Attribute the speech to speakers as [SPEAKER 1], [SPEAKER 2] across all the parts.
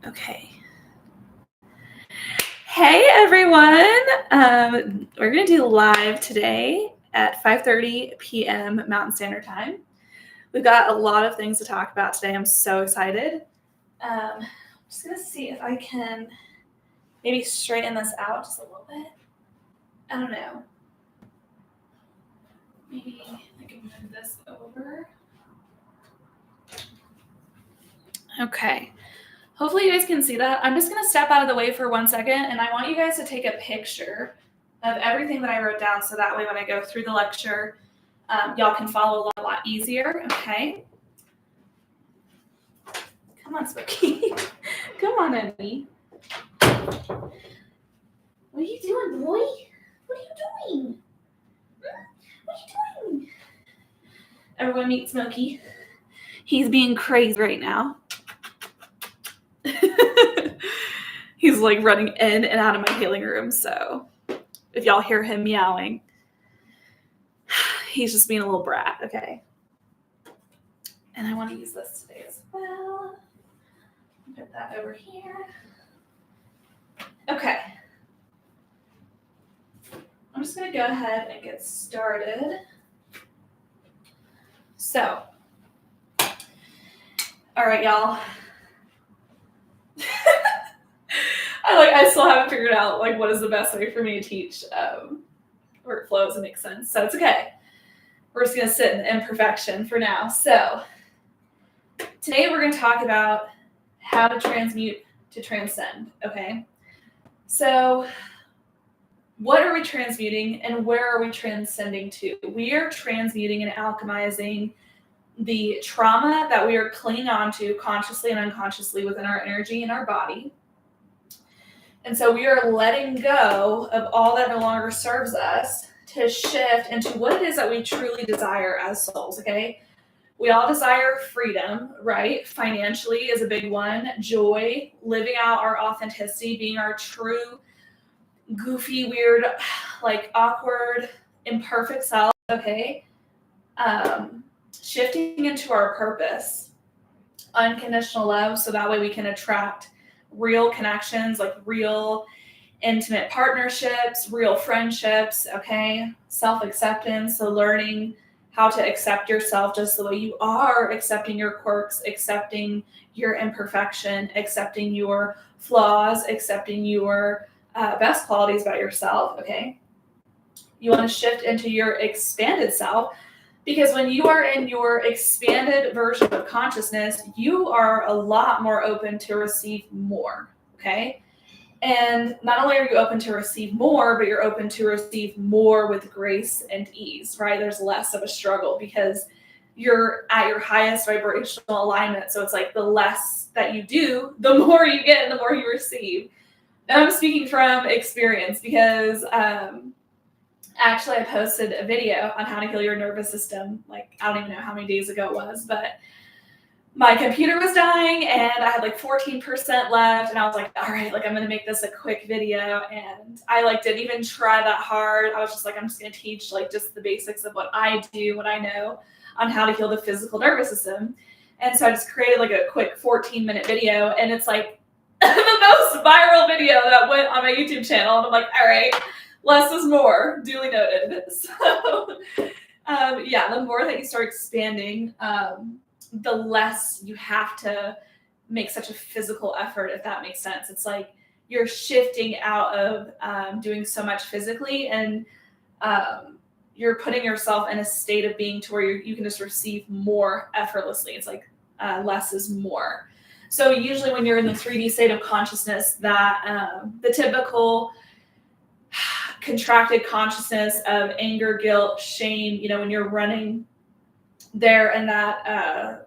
[SPEAKER 1] Okay. Hey everyone! We're gonna do live today at 5:30 p.m. Mountain Standard Time. We've got a lot of things to talk about today. I'm so excited. I'm just gonna see if I can maybe straighten this out just a little bit. I don't know. Maybe I can move this over. Okay. Hopefully you guys can see that. I'm just going to step out of the way for 1 second, and I want you guys to take a picture of everything that I wrote down so that way when I go through the lecture, y'all can follow a lot easier, okay? Come on, Spooky. Come on, Emmy. What are you doing, boy? What are you doing? What are you doing? Everyone meet Smokey. He's being crazy right now. He's like running in and out of my healing room, so if y'all hear him meowing, he's just being a little brat, okay? And I want to use this today as well. Put that over here. Okay. I'm just going to go ahead and get started. So, all right, y'all. I still haven't figured out like what is the best way for me to teach workflows and make sense. So it's okay. We're just gonna sit in the imperfection for now. So today we're gonna talk about how to transmute to transcend. Okay. So what are we transmuting and where are we transcending to? We are transmuting and alchemizing the trauma that we are clinging on to consciously and unconsciously within our energy and our body. And so we are letting go of all that no longer serves us to shift into what it is that we truly desire as souls, okay? We all desire freedom, right? Financially is a big one. Joy, living out our authenticity, being our true, goofy, weird, like awkward, imperfect self, okay? Shifting into our purpose, unconditional love, so that way we can attract real connections, like real intimate partnerships, real friendships, okay? Self-acceptance, so learning how to accept yourself just the way you are, accepting your quirks, accepting your imperfection, accepting your flaws, accepting your best qualities about yourself, okay? You want to shift into your expanded self, because when you are in your expanded version of consciousness, you are a lot more open to receive more, okay? And not only are you open to receive more, but you're open to receive more with grace and ease, right? There's less of a struggle because you're at your highest vibrational alignment. So it's like the less that you do, the more you get and the more you receive. And I'm speaking from experience because actually, I posted a video on how to heal your nervous system. Like, I don't even know how many days ago it was, but my computer was dying and I had like 14% left. And I was like, all right, like I'm going to make this a quick video. And I like didn't even try that hard. I was just like, I'm just going to teach like just the basics of what I do, what I know on how to heal the physical nervous system. And so I just created like a quick 14-minute video. And it's like the most viral video that went on my YouTube channel. And I'm like, all right. Less is more, duly noted. So, yeah, the more that you start expanding, the less you have to make such a physical effort, if that makes sense. It's like you're shifting out of doing so much physically and you're putting yourself in a state of being to where you can just receive more effortlessly. It's like less is more. So usually when you're in the 3D state of consciousness, that the typical contracted consciousness of anger, guilt, shame, when you're running there in that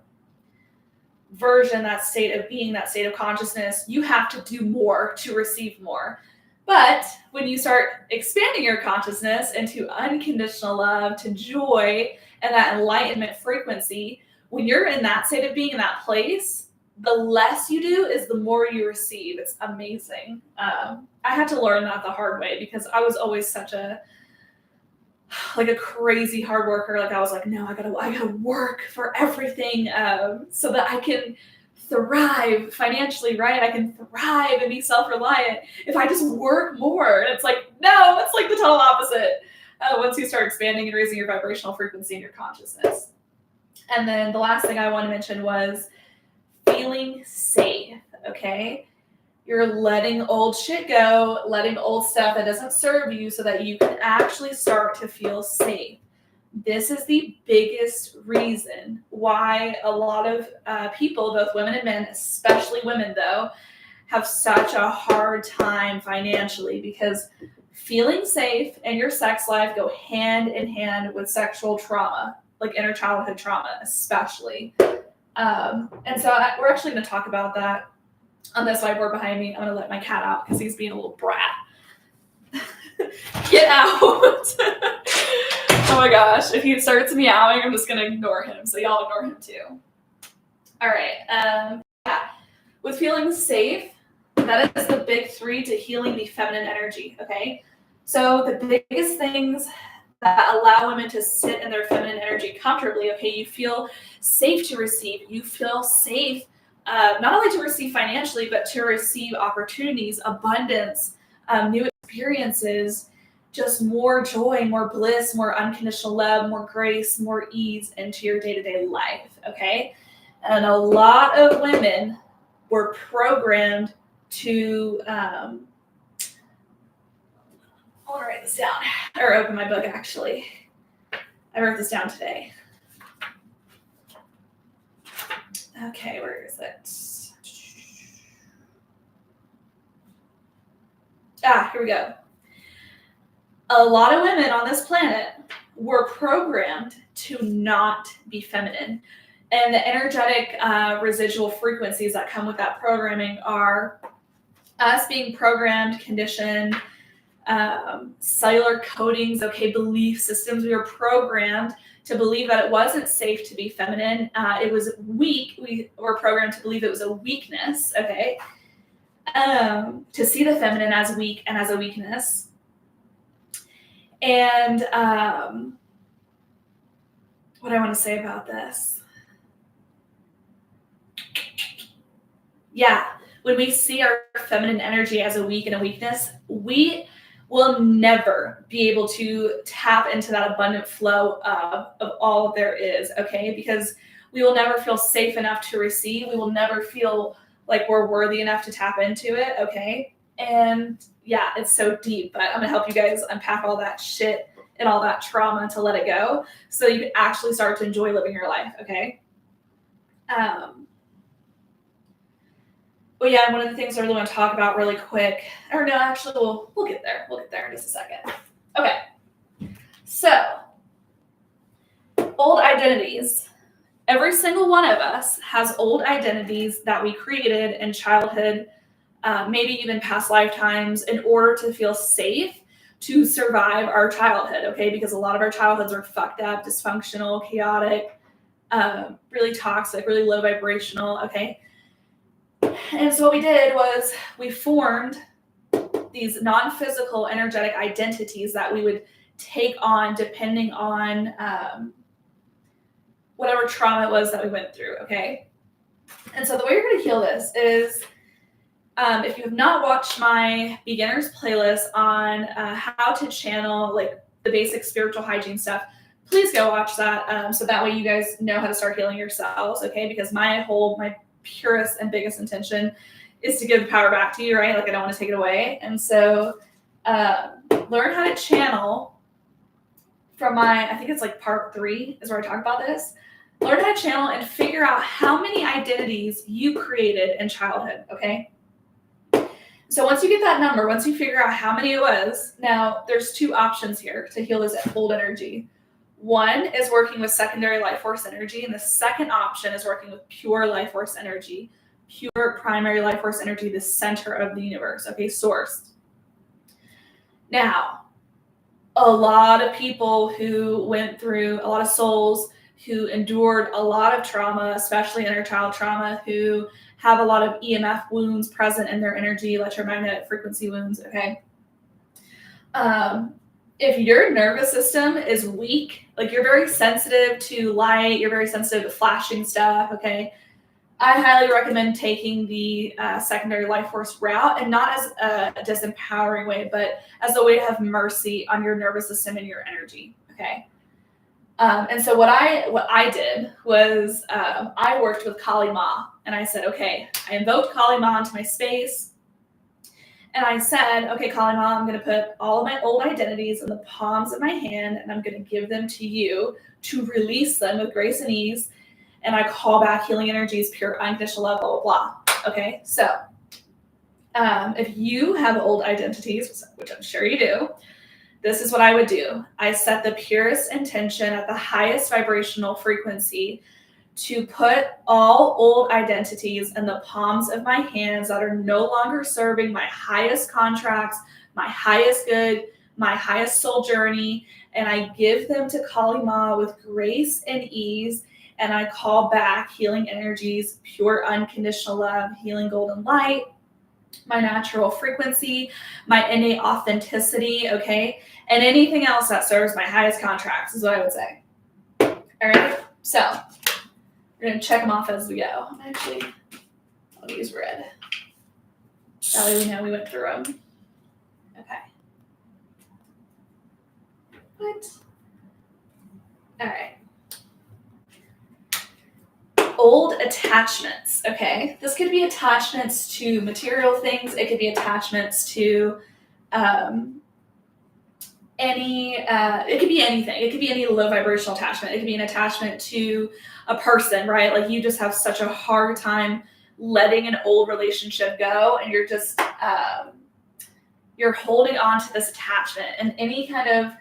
[SPEAKER 1] version, that state of being, that state of consciousness, you have to do more to receive more. But when you start expanding your consciousness into unconditional love, to joy, and that enlightenment frequency, when you're in that state of being, in that place, the less you do is the more you receive. It's amazing. I had to learn that the hard way because I was always such a crazy hard worker. Like I was like, no, I gotta work for everything so that I can thrive financially, right? I can thrive and be self-reliant if I just work more. And it's like, no, it's like the total opposite. Once you start expanding and raising your vibrational frequency and your consciousness. And then the last thing I want to mention was feeling safe, okay? You're letting old shit go, letting old stuff that doesn't serve you so that you can actually start to feel safe. This is the biggest reason why a lot of people, both women and men, especially women though, have such a hard time financially, because feeling safe and your sex life go hand in hand with sexual trauma, like inner childhood trauma especially. And so we're actually going to talk about that on this whiteboard behind me. I'm going to let my cat out because he's being a little brat. Get out. Oh my gosh. If he starts meowing, I'm just going to ignore him. So y'all ignore him too. All right. Yeah. With feeling safe, that is the big three to healing the feminine energy. Okay. So the biggest things that allow women to sit in their feminine energy comfortably. Okay. You feel safe to receive. You feel safe not only to receive financially, but to receive opportunities, abundance, new experiences, just more joy, more bliss, more unconditional love, more grace, more ease into your day-to-day life, okay? And a lot of women were programmed to, I want to write this down, or open my book actually. I wrote this down today. Okay, where is it? Here we go. A lot of women on this planet were programmed to not be feminine. And the energetic residual frequencies that come with that programming are us being programmed, conditioned, cellular codings, okay, belief systems. We were programmed to believe that it wasn't safe to be feminine. It was weak. We were programmed to believe it was a weakness, okay? To see the feminine as weak and as a weakness. And what do I want to say about this? Yeah, when we see our feminine energy as a weak and a weakness, we will never be able to tap into that abundant flow of all there is, okay? Because we will never feel safe enough to receive. We will never feel like we're worthy enough to tap into it, okay? And yeah, it's so deep, but I'm gonna help you guys unpack all that shit and all that trauma to let it go so you can actually start to enjoy living your life, okay? Well, yeah, one of the things I really want to talk about really quick, or no, actually, we'll get there. We'll get there in just a second. Okay. So, old identities. Every single one of us has old identities that we created in childhood, maybe even past lifetimes, in order to feel safe to survive our childhood, okay? Because a lot of our childhoods are fucked up, dysfunctional, chaotic, really toxic, really low vibrational, okay? And so what we did was we formed these non-physical energetic identities that we would take on depending on whatever trauma it was that we went through, okay? And so the way you're going to heal this is if you have not watched my beginners playlist on how to channel like the basic spiritual hygiene stuff, please go watch that so that way you guys know how to start healing yourselves, okay? Because my purest and biggest intention is to give the power back to you, right? Like I don't want to take it away. And so learn how to channel from I think it's like part 3 is where I talk about this. Learn how to channel and figure out how many identities you created in childhood, okay? So once you get that number, once you figure out how many it was, now there's 2 options here to heal this old energy. One is working with secondary life force energy, and the second option is working with pure life force energy, pure primary life force energy, the center of the universe, okay, source. Now, a lot of people who went through, a lot of souls who endured a lot of trauma, especially inner child trauma, who have a lot of EMF wounds present in their energy, electromagnetic frequency wounds, okay? If your nervous system is weak, like you're very sensitive to light, you're very sensitive to flashing stuff, okay? I highly recommend taking the secondary life force route, and not as a disempowering way, but as a way to have mercy on your nervous system and your energy. Okay. And so what I did was I worked with Kali Ma, and I said, okay, I invoked Kali Ma into my space, and I said, okay, Kali Ma, I'm going to put all of my old identities in the palms of my hand, and I'm going to give them to you to release them with grace and ease. And I call back healing energies, pure unconditional love, blah, blah, blah. Okay, so if you have old identities, which I'm sure you do, this is what I would do. I set the purest intention at the highest vibrational frequency to put all old identities in the palms of my hands that are no longer serving my highest contracts, my highest good, my highest soul journey, and I give them to Kali Ma with grace and ease. And I call back healing energies, pure unconditional love, healing golden light, my natural frequency, my innate authenticity, okay? And anything else that serves my highest contracts is what I would say. All right? So we're going to check them off as we go. Actually, I'll use red. That way we know we went through them. Okay. What? All right. Old attachments, okay? This could be attachments to material things. It could be attachments to it could be anything. It could be any low vibrational attachment. It could be an attachment to a person, right? Like you just have such a hard time letting an old relationship go, and you're just, you're holding on to this attachment. And any kind of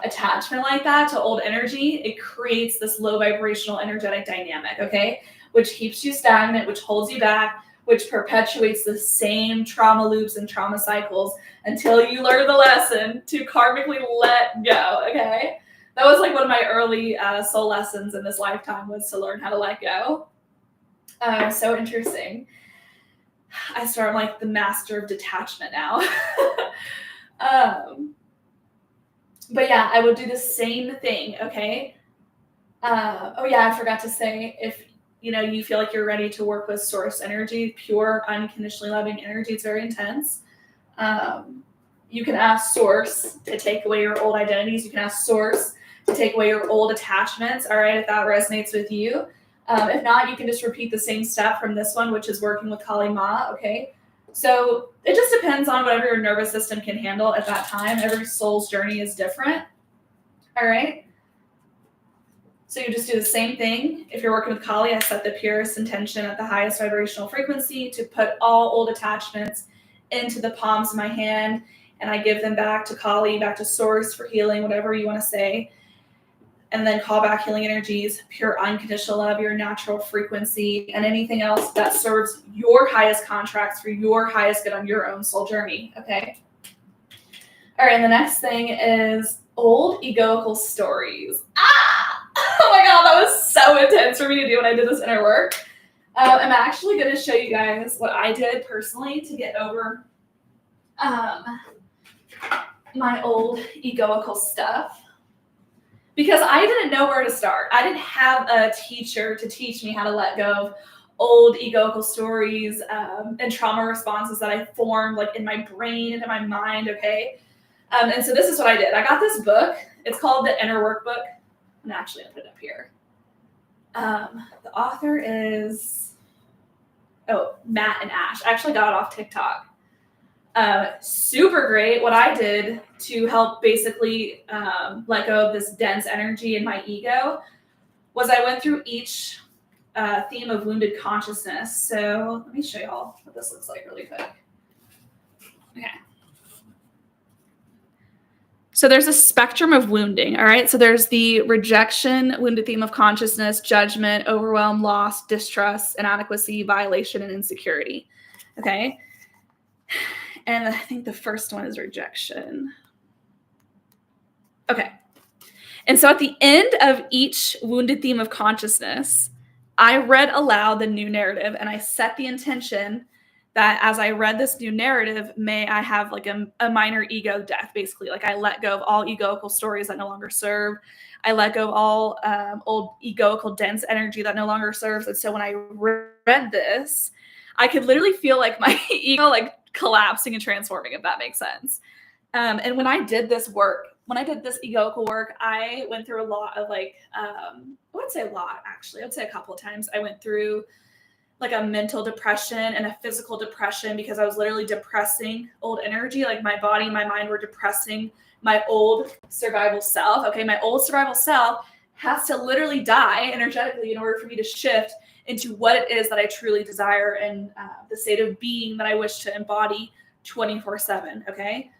[SPEAKER 1] attachment like that to old energy, it creates this low vibrational energetic dynamic, okay? Which keeps you stagnant, which holds you back, which perpetuates the same trauma loops and trauma cycles until you learn the lesson to karmically let go, okay? That was like one of my early soul lessons in this lifetime, was to learn how to let go. So interesting. I start like the master of detachment now. But yeah, I would do the same thing, okay? Oh yeah, I forgot to say, if you feel like you're ready to work with source energy, pure, unconditionally loving energy, it's very intense. You can ask source to take away your old identities. You can ask source to take away your old attachments, all right, if that resonates with you. If not, you can just repeat the same step from this one, which is working with Kali Ma, okay? So it just depends on whatever your nervous system can handle at that time. Every soul's journey is different. All right. So you just do the same thing. If you're working with Kali, I set the purest intention at the highest vibrational frequency to put all old attachments into the palms of my hand, and I give them back to Kali, back to source for healing, whatever you want to say. And then call back healing energies, pure unconditional love, your natural frequency, and anything else that serves your highest contracts for your highest good on your own soul journey, okay? All right, and the next thing is old egoical stories. Oh my God, that was so intense for me to do when I did this inner work. I'm actually going to show you guys what I did personally to get over my old egoical stuff. Because I didn't know where to start. I didn't have a teacher to teach me how to let go of old egoical stories and trauma responses that I formed like in my brain and in my mind, okay? And so this is what I did. I got this book. It's called The Inner Workbook. And actually, I'll put it up here. The author is, Matt and Ash. I actually got it off TikTok. Super great. What I did to help basically let go of this dense energy in my ego was I went through each theme of wounded consciousness. So let me show y'all what this looks like really quick. Okay. So there's a spectrum of wounding, all right? So there's the rejection, wounded theme of consciousness, judgment, overwhelm, loss, distrust, inadequacy, violation, and insecurity, okay? And I think the first one is rejection. Okay. And so at the end of each wounded theme of consciousness, I read aloud the new narrative, and I set the intention that as I read this new narrative, may I have like a minor ego death, basically. Like I let go of all egoical stories that no longer serve. I let go of all old egoical dense energy that no longer serves. And so when I read this, I could literally feel like my ego like collapsing and transforming, if that makes sense. And when I did this work, when I did this egoical work, I went through a lot of like, I wouldn't say a lot, actually. I'd say a couple of times. I went through like a mental depression and a physical depression because I was literally depressing old energy. Like my body and my mind were depressing my old survival self. Okay, my old survival self has to literally die energetically in order for me to shift into what it is that I truly desire and the state of being that I wish to embody 24/7. Okay.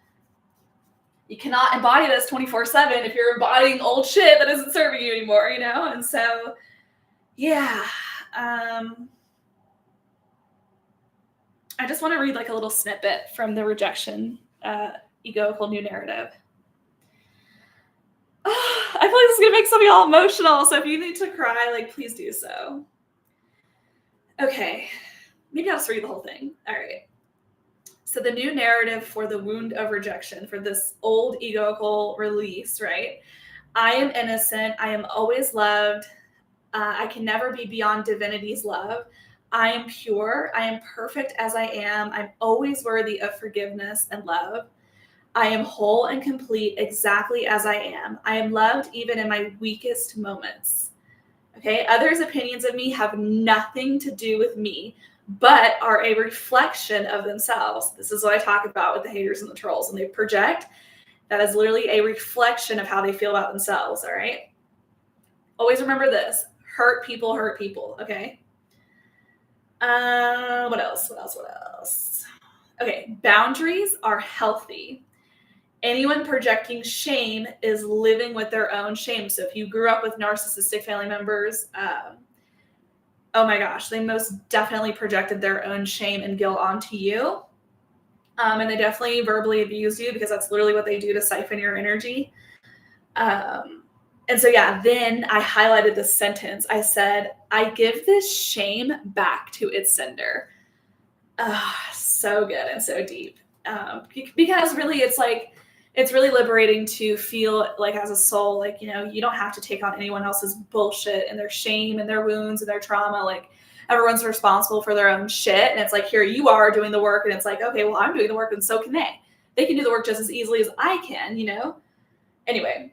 [SPEAKER 1] You cannot embody this 24/7 if you're embodying old shit that isn't serving you anymore, you know? And so, yeah. I just want to read like a little snippet from the rejection egoical new narrative. I feel like this is going to make some of y'all emotional. So if you need to cry, like, please do so. Okay. Maybe I'll just read the whole thing. All right. So the new narrative for the wound of rejection, for this old egoical release, right? I am innocent. I am always loved. I can never be beyond divinity's love. I am pure. I am perfect as I am. I'm always worthy of forgiveness and love. I am whole and complete exactly as I am. I am loved even in my weakest moments. Okay, others' opinions of me have nothing to do with me, but are a reflection of themselves. This is what I talk about with the haters and the trolls. When they project, that is literally a reflection of how they feel about themselves, all right? Always remember this. Hurt people, okay? What else? Okay, boundaries are healthy. Anyone projecting shame is living with their own shame. So if you grew up with narcissistic family members, oh my gosh, they most definitely projected their own shame and guilt onto you. And they definitely verbally abuse you because that's literally what they do to siphon your energy. And so, yeah, then I highlighted this sentence. I said, I give this shame back to its sender. So good and so deep. Because really it's like, it's really liberating to feel like as a soul, like, you know, you don't have to take on anyone else's bullshit and their shame and their wounds and their trauma. Like everyone's responsible for their own shit. And it's like, here you are doing the work. And it's like, okay, well, I'm doing the work and so can they. They can do the work just as easily as I can, you know? Anyway.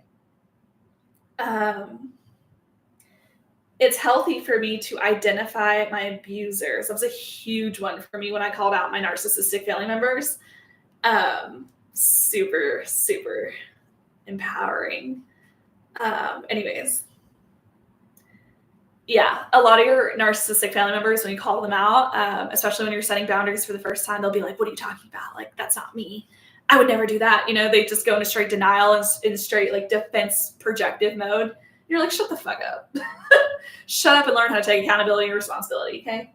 [SPEAKER 1] It's healthy for me to identify my abusers. That was a huge one for me when I called out my narcissistic family members. Super, super empowering. Anyways. Yeah, a lot of your narcissistic family members, when you call them out, especially when you're setting boundaries for the first time, they'll be like, what are you talking about? Like, that's not me. I would never do that. You know, they just go into straight denial and in straight like defense projective mode. You're like, shut the fuck up. Shut up and learn how to take accountability and responsibility, okay?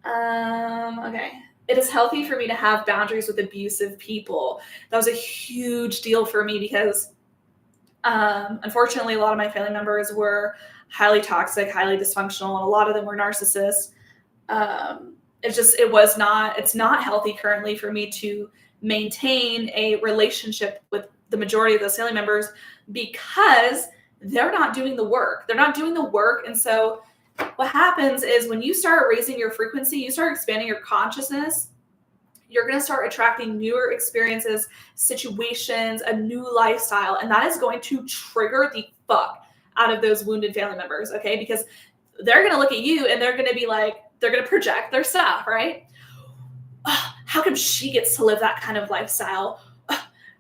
[SPEAKER 1] Okay. It is healthy for me to have boundaries with abusive people. That was a huge deal for me because unfortunately, a lot of my family members were highly toxic, highly dysfunctional, and a lot of them were narcissists. It's not healthy currently for me to maintain a relationship with the majority of those family members because they're not doing the work. And so what happens is when you start raising your frequency, you start expanding your consciousness, you're going to start attracting newer experiences, situations, a new lifestyle. And that is going to trigger the fuck out of those wounded family members, okay? Because they're going to look at you and they're going to be like, they're going to project their stuff, right? How come she gets to live that kind of lifestyle?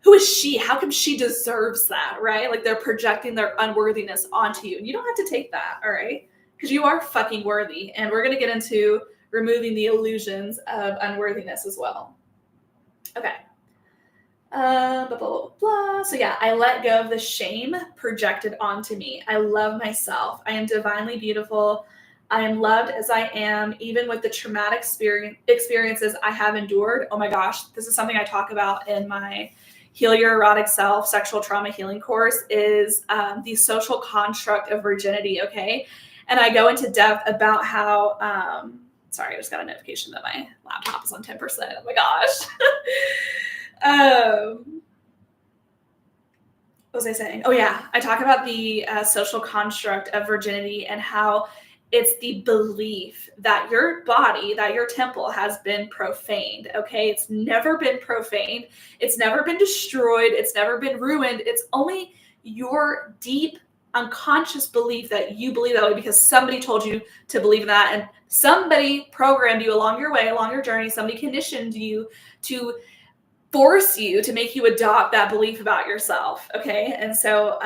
[SPEAKER 1] Who is she? How come she deserves that, right? Like they're projecting their unworthiness onto you. And you don't have to take that, all right? Because you are fucking worthy. And we're going to get into removing the illusions of unworthiness as well. Okay. Blah, blah, blah, blah. So yeah, I let go of the shame projected onto me. I love myself. I am divinely beautiful. I am loved as I am, even with the traumatic experiences I have endured. Oh my gosh, this is something I talk about in my Heal Your Erotic Self sexual trauma healing course is the social construct of virginity, okay? And I go into depth about how, sorry, I just got a notification that my laptop is on 10%. Oh my gosh. What was I saying? Oh yeah, I talk about the social construct of virginity and how it's the belief that your body, that your temple has been profaned. Okay, it's never been profaned. It's never been destroyed. It's never been ruined. It's only your deep unconscious belief that you believe that way because somebody told you to believe in that, and somebody programmed you along your way, along your journey. Somebody conditioned you to force you to make you adopt that belief about yourself. Okay. And so,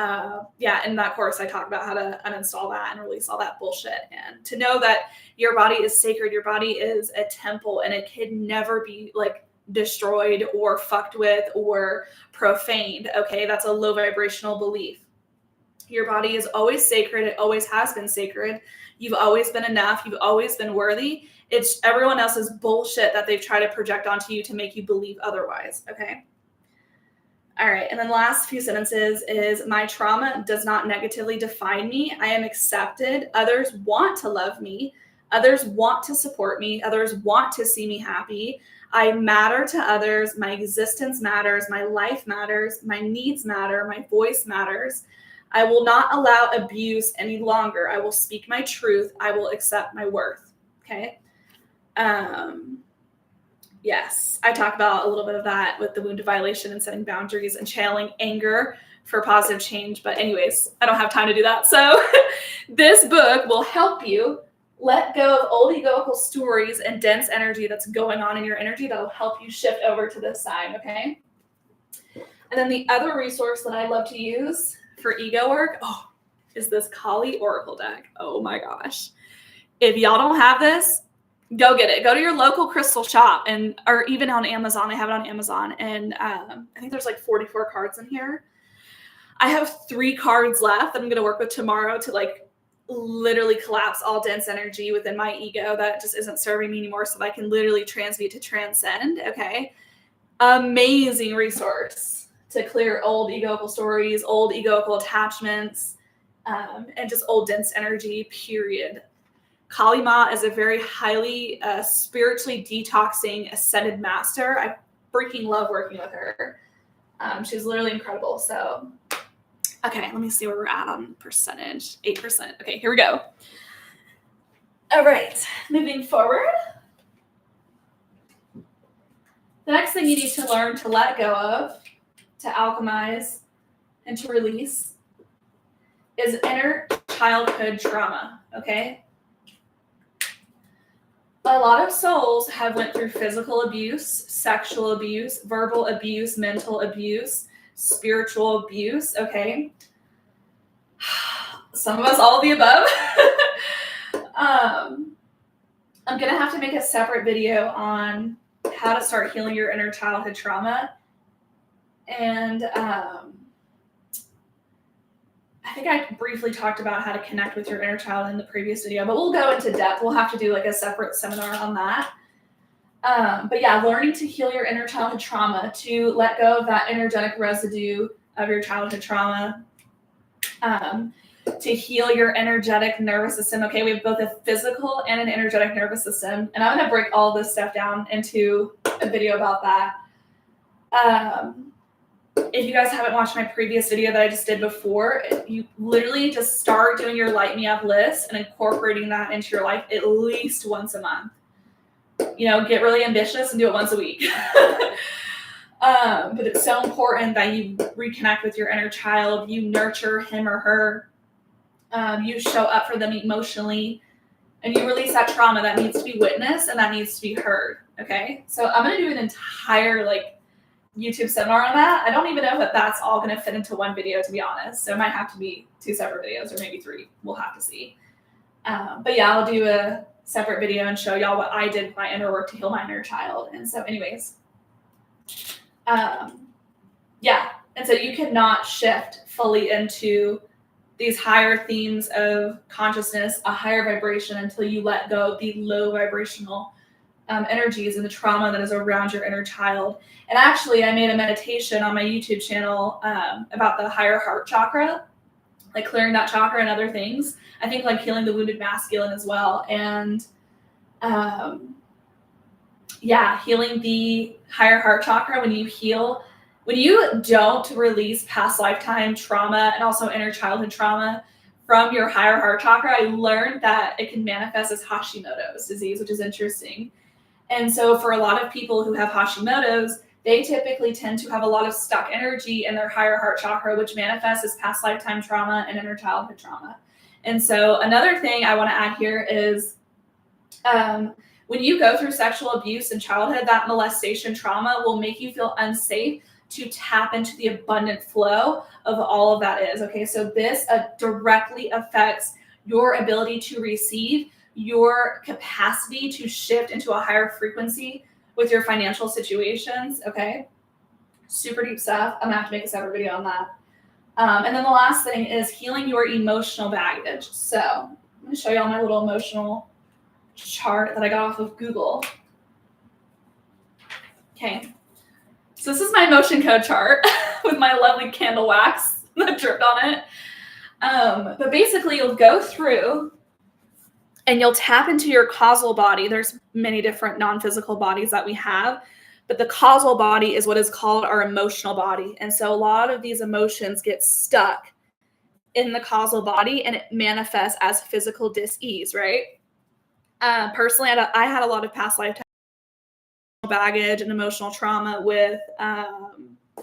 [SPEAKER 1] yeah, in that course, I talk about how to uninstall that and release all that bullshit and to know that your body is sacred. Your body is a temple and it can never be like destroyed or fucked with or profaned. Okay. That's a low vibrational belief. Your body is always sacred. It always has been sacred. You've always been enough. You've always been worthy. It's everyone else's bullshit that they've tried to project onto you to make you believe otherwise. Okay. All right. And then the last few sentences is my trauma does not negatively define me. I am accepted. Others want to love me. Others want to support me. Others want to see me happy. I matter to others. My existence matters. My life matters. My needs matter. My voice matters. I will not allow abuse any longer. I will speak my truth. I will accept my worth. Okay. Yes, I talk about a little bit of that with the wounded violation and setting boundaries and channeling anger for positive change. But anyways, I don't have time to do that. So this book will help you let go of old egoical stories and dense energy that's going on in your energy that'll help you shift over to this side. Okay. And then the other resource that I love to use for ego work, is this Kali Oracle deck. Oh my gosh. If y'all don't have this, go get it. Go to your local crystal shop or even on Amazon. I have it on Amazon. And I think there's like 44 cards in here. I have 3 cards left that I'm going to work with tomorrow to like literally collapse all dense energy within my ego that just isn't serving me anymore so that I can literally transmute to transcend. Okay. Amazing resource to clear old egoical stories, old egoical attachments, and just old dense energy, period. Kali Ma is a very highly spiritually detoxing ascended master. I freaking love working with her. She's literally incredible. So, okay, let me see where we're at on percentage. 8%. Okay, here we go. All right, moving forward. The next thing you need to learn to let go of, to alchemize, and to release is inner childhood trauma, okay? A lot of souls have went through physical abuse, sexual abuse, verbal abuse, mental abuse, spiritual abuse, okay? Some of us, all of the above. I'm going to have to make a separate video on how to start healing your inner childhood trauma. And I think I briefly talked about how to connect with your inner child in the previous video, but we'll go into depth. We'll have to do like a separate seminar on that. But yeah, learning to heal your inner childhood trauma, to let go of that energetic residue of your childhood trauma, to heal your energetic nervous system. Okay, we have both a physical and an energetic nervous system, and I'm going to break all this stuff down into a video about that. If you guys haven't watched my previous video that I just did before, you literally just start doing your Light Me Up list and incorporating that into your life at least once a month. You know, get really ambitious and do it once a week. But it's so important that you reconnect with your inner child, you nurture him or her, you show up for them emotionally, and you release that trauma that needs to be witnessed and that needs to be heard, okay? So I'm going to do an entire, YouTube seminar on that. I don't even know if that's all going to fit into one video, to be honest. So it might have to be 2 separate videos or maybe 3. We'll have to see. But yeah, I'll do a separate video and show y'all what I did with my inner work to heal my inner child. And so anyways, yeah. And so you cannot shift fully into these higher themes of consciousness, a higher vibration, until you let go of the low vibrational energies and the trauma that is around your inner child. And actually, I made a meditation on my YouTube channel about the higher heart chakra, like clearing that chakra and other things. I think like healing the wounded masculine as well. And yeah, healing the higher heart chakra. When you heal When you don't release past lifetime trauma and also inner childhood trauma from your higher heart chakra, I learned that it can manifest as Hashimoto's disease, which is interesting. And so for a lot of people who have Hashimoto's, they typically tend to have a lot of stuck energy in their higher heart chakra, which manifests as past lifetime trauma and inner childhood trauma. And so another thing I want to add here is when you go through sexual abuse in childhood, that molestation trauma will make you feel unsafe to tap into the abundant flow of all of that is. Okay, so this directly affects your ability to receive, your capacity to shift into a higher frequency with your financial situations. Okay, super deep stuff. I'm gonna have to make a separate video on that. And then the last thing is healing your emotional baggage. So I'm gonna show you all my little emotional chart that I got off of Google. Okay, so this is my emotion code chart with my lovely candle wax that dripped on it. But basically you'll go through and you'll tap into your causal body. There's many different non-physical bodies that we have, but the causal body is what is called our emotional body. And so a lot of these emotions get stuck in the causal body and it manifests as physical dis-ease, right? Personally, I had a lot of past lifetime baggage and emotional trauma with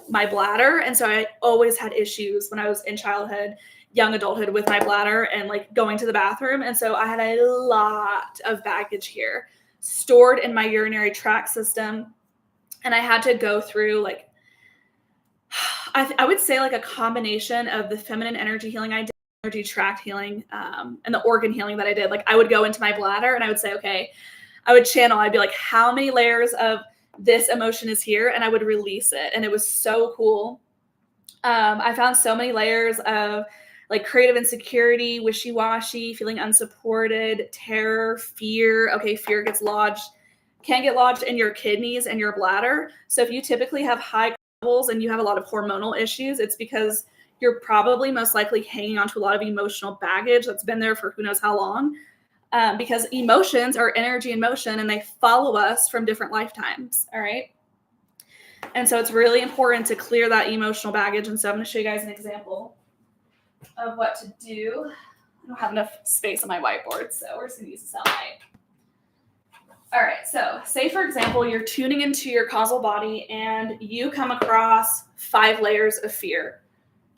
[SPEAKER 1] my bladder. And so I always had issues when I was in childhood, young adulthood with my bladder and like going to the bathroom. And so I had a lot of baggage here stored in my urinary tract system. And I had to go through like, I would say like a combination of the feminine energy healing I did, energy tract healing, and the organ healing that I did. Like I would go into my bladder and I would say, okay, I would channel, I'd be like, how many layers of this emotion is here? And I would release it. And it was so cool. I found so many layers of like creative insecurity, wishy-washy, feeling unsupported, terror, fear. Okay, fear can get lodged in your kidneys and your bladder. So if you typically have high levels and you have a lot of hormonal issues, it's because you're probably most likely hanging on to a lot of emotional baggage that's been there for who knows how long. Because emotions are energy in motion and they follow us from different lifetimes. All right. And so it's really important to clear that emotional baggage. And so I'm going to show you guys an example of what to do. I don't have enough space on my whiteboard, so we're just going to use the sunlight. All right. So say, for example, you're tuning into your causal body and you come across 5 layers of fear.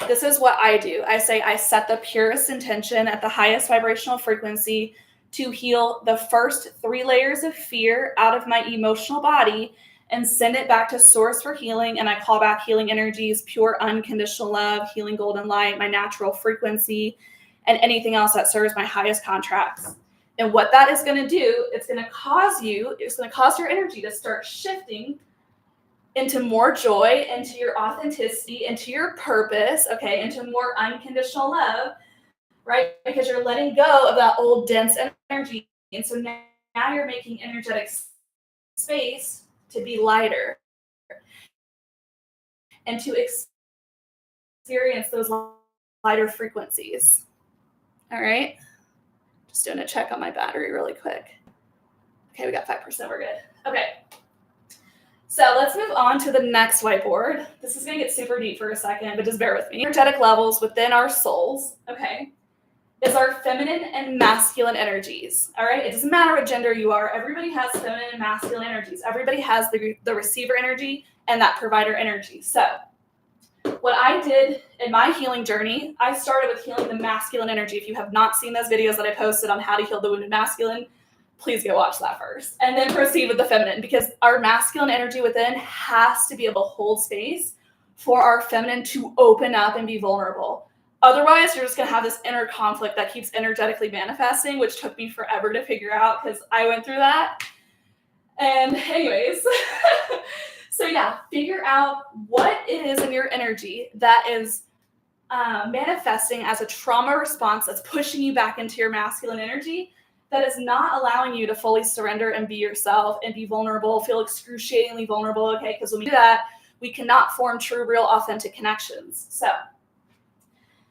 [SPEAKER 1] This is what I do. I say I set the purest intention at the highest vibrational frequency to heal the first 3 layers of fear out of my emotional body and send it back to source for healing. And I call back healing energies, pure unconditional love, healing golden light, my natural frequency, and anything else that serves my highest contracts. And what that is going to do, it's going to cause your energy to start shifting into more joy, into your authenticity, into your purpose, okay, into more unconditional love, right? Because you're letting go of that old dense energy. And so now you're making energetic space to be lighter and to experience those lighter frequencies. All right. Just doing a check on my battery really quick. Okay, we got 5%. We're good. Okay. So let's move on to the next whiteboard. This is going to get super deep for a second, but just bear with me. Energetic levels within our souls, okay, is our feminine and masculine energies, all right? It doesn't matter what gender you are. Everybody has feminine and masculine energies. Everybody has the receiver energy and that provider energy. So what I did in my healing journey, I started with healing the masculine energy. If you have not seen those videos that I posted on how to heal the wounded masculine, please go watch that first. And then proceed with the feminine, because our masculine energy within has to be able to hold space for our feminine to open up and be vulnerable. Otherwise, you're just going to have this inner conflict that keeps energetically manifesting, which took me forever to figure out because I went through that. And anyways, so yeah, figure out what it is in your energy that is manifesting as a trauma response that's pushing you back into your masculine energy, that is not allowing you to fully surrender and be yourself and be vulnerable, feel excruciatingly vulnerable, okay? Because when we do that, we cannot form true, real, authentic connections. So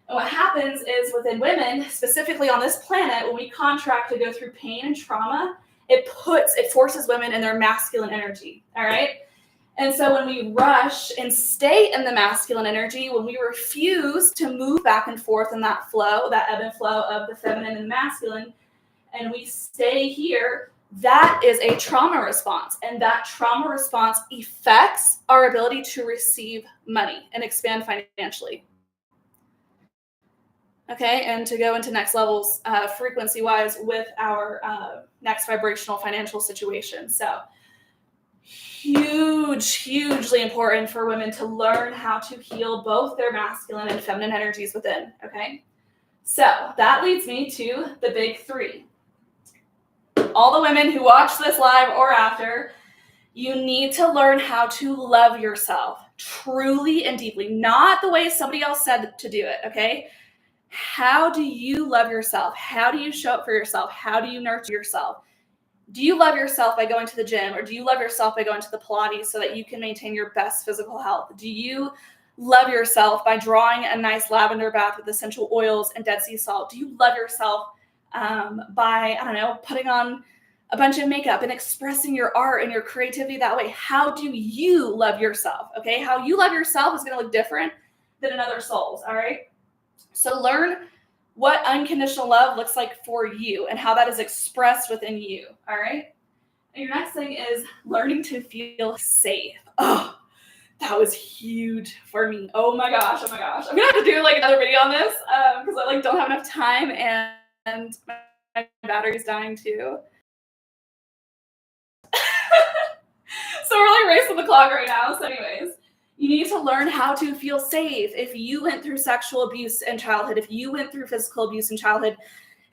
[SPEAKER 1] and what happens is within women, specifically on this planet, when we contract to go through pain and trauma, it forces women in their masculine energy, all right? And so when we rush and stay in the masculine energy, when we refuse to move back and forth in that flow, that ebb and flow of the feminine and the masculine, and we stay here, that is a trauma response. And that trauma response affects our ability to receive money and expand financially. Okay, and to go into next levels frequency-wise with our next vibrational financial situation. So hugely important for women to learn how to heal both their masculine and feminine energies within, okay? So that leads me to the big three. All the women who watch this live or after, you need to learn how to love yourself truly and deeply, not the way somebody else said to do it, okay? How do you love yourself? How do you show up for yourself? How do you nurture yourself? Do you love yourself by going to the gym, or do you love yourself by going to the Pilates so that you can maintain your best physical health? Do you love yourself by drawing a nice lavender bath with essential oils and Dead Sea salt? Do you love yourself by, I don't know, putting on a bunch of makeup and expressing your art and your creativity that way? How do you love yourself? Okay, how you love yourself is going to look different than another soul's, all right? So learn what unconditional love looks like for you and how that is expressed within you, all right? And your next thing is learning to feel safe. Oh, that was huge for me. Oh my gosh. I'm gonna have to do like another video on this because I like don't have enough time and my battery's dying too. So we're like racing the clock right now. So anyways, you need to learn how to feel safe. If you went through sexual abuse in childhood, if you went through physical abuse in childhood,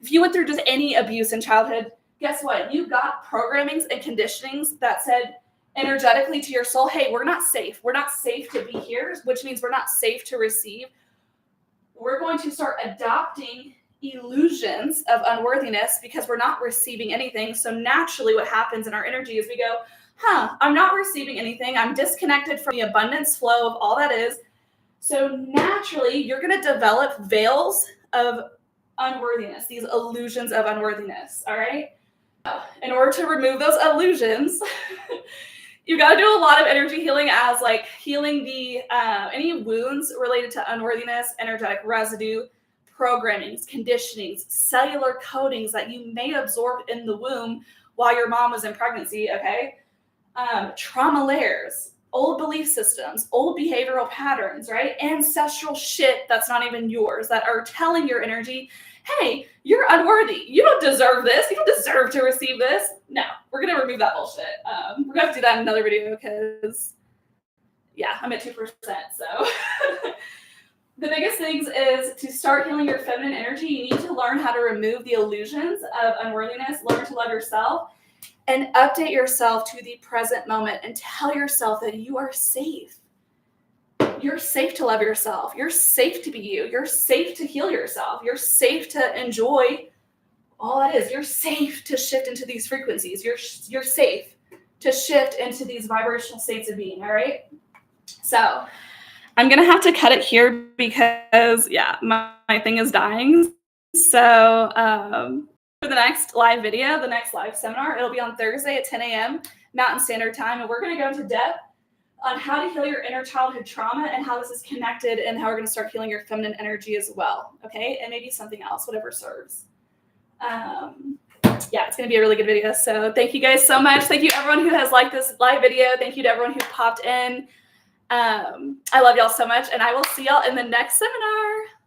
[SPEAKER 1] if you went through just any abuse in childhood, guess what? You got programmings and conditionings that said energetically to your soul, hey, we're not safe. We're not safe to be here, which means we're not safe to receive. We're going to start adopting illusions of unworthiness because we're not receiving anything. So naturally what happens in our energy is we go, I'm not receiving anything. I'm disconnected from the abundance flow of all that is. So naturally, you're going to develop veils of unworthiness, these illusions of unworthiness, all right? In order to remove those illusions, you got to do a lot of energy healing, as like healing the any wounds related to unworthiness, energetic residue, programmings, conditionings, cellular codings that you may absorb in the womb while your mom was in pregnancy, okay? Trauma layers, old belief systems, old behavioral patterns, right? Ancestral shit that's not even yours that are telling your energy, hey, you're unworthy. You don't deserve this. You don't deserve to receive this. No, we're going to remove that bullshit. We're going to have to do that in another video because, yeah, I'm at 2%. So the biggest things is to start healing your feminine energy. You need to learn how to remove the illusions of unworthiness, learn to love yourself, and update yourself to the present moment and tell yourself that you are safe. You're safe to love yourself. You're safe to be you. You're safe to heal yourself. You're safe to enjoy all that is. You're safe to shift into these frequencies. You're safe to shift into these vibrational states of being, all right? So I'm going to have to cut it here because, yeah, my thing is dying. So for the next live video, the next live seminar, it'll be on Thursday at 10 a.m. Mountain Standard Time, and we're going to go into depth on how to heal your inner childhood trauma and how this is connected and how we're going to start healing your feminine energy as well, okay? And maybe something else, whatever serves. Yeah, it's going to be a really good video. So thank you guys so much. Thank you everyone who has liked this live video. Thank you to everyone who popped in. I love y'all so much, and I will see y'all in the next seminar.